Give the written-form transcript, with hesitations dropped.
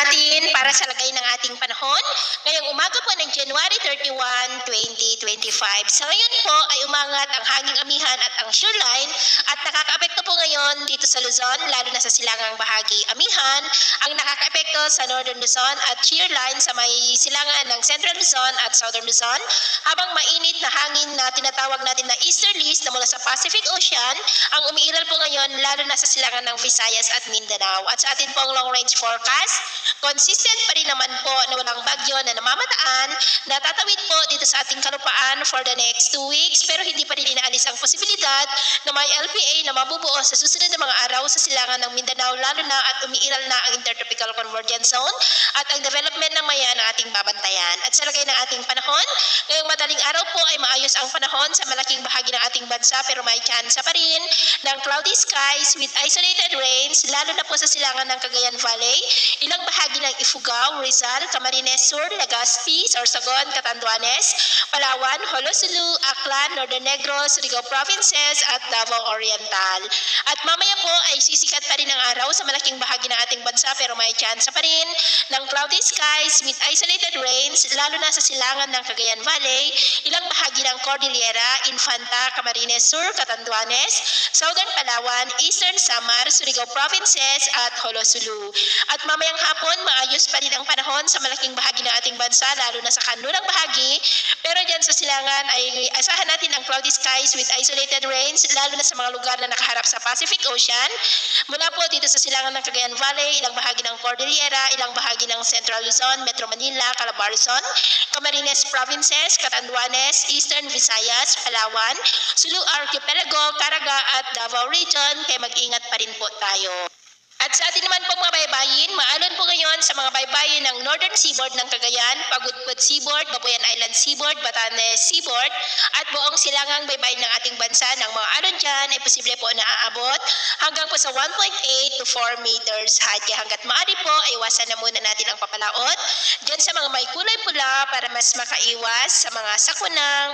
natin para sa lagay ng ating panahon ngayong umaga po ng January 31, 2025. Sa ngayon po ay umangat ang hanging amihan at ang shoreline at nakakaapekto po ngayon dito sa Luzon, lalo na sa silangang bahagi. Amihan ang nakakaapekto sa Northern Luzon at shoreline sa may silangan ng Central Luzon at Southern Luzon, habang mainit na hangin na tinatawag natin na easterlies na mula sa Pacific Ocean ang umiiral po ngayon lalo na sa silangan ng Visayas at Mindanao. At sa atin pong long range forecast, consistent pa rin naman po na walang bagyo na namamataan na tatawid po dito sa ating kalupaan for the next 2 weeks, pero hindi pa rin inaalis ang posibilidad na may LPA na mabubuo sa susunod na mga araw sa silangan ng Mindanao, lalo na at umiiral na ang Intertropical Convergence Zone at ang development ng maya ng ating babantayan. At sa lagay ng ating panahon, ngayong madaling araw po ay maayos ang panahon sa malaking bahagi ng ating bansa, pero may chance pa rin ng cloudy skies with isolated rains, lalo na po sa silangan ng Cagayan Valley, ilang bahagi ng Ifugao, Rizal, Camarines Sur, Legazpi, Sorsogon, Catanduanes, Palawan, Holosulu, Aklan, Northern Negros, Surigao Provinces at Davao Oriental. At mamaya po ay sisikat pa rin ang araw sa malaking bahagi ng ating bansa, pero may chance pa rin ng cloudy skies with isolated rains, lalo na sa silangan ng Cagayan Valley, ilang bahagi ng Cordillera, Infanta, Camarines Sur, Catanduanes, Southern Palawan, Eastern Samar, Surigao Provinces at Holosulu. At mamayang hapon, maayos pa rin ang panahon sa malaking bahagi ng ating bansa, lalo na sa kanlurang bahagi, pero dyan sa silangan ay asahan natin ang cloudy skies with isolated rains, lalo na sa mga lugar na nakaharap sa Pacific Ocean, mula po dito sa silangan ng Cagayan Valley, ilang bahagi ng Cordillera, ilang bahagi ng Central Luzon, Metro Manila, Calabarzon, Camarines Provinces, Catanduanes, Eastern Visayas, Palawan, Sulu Archipelago, Caraga at Davao Region, kaya mag-ingat pa rin po tayo. At sa atin naman pong mga baybayin, maalon po ngayon sa mga baybayin ng Northern Seaboard ng Cagayan, Pagudpud Seaboard, Babuyan Island Seaboard, Batanes Seaboard, at buong silangang baybayin ng ating bansa. Ng mga alon dyan ay posible po na aabot hanggang po sa 1.8 to 4 meters height. Kaya hanggat maaari po, ay iwasan na muna natin ang papalaot dyan sa mga may kulay pula para mas makaiwas sa mga sakunang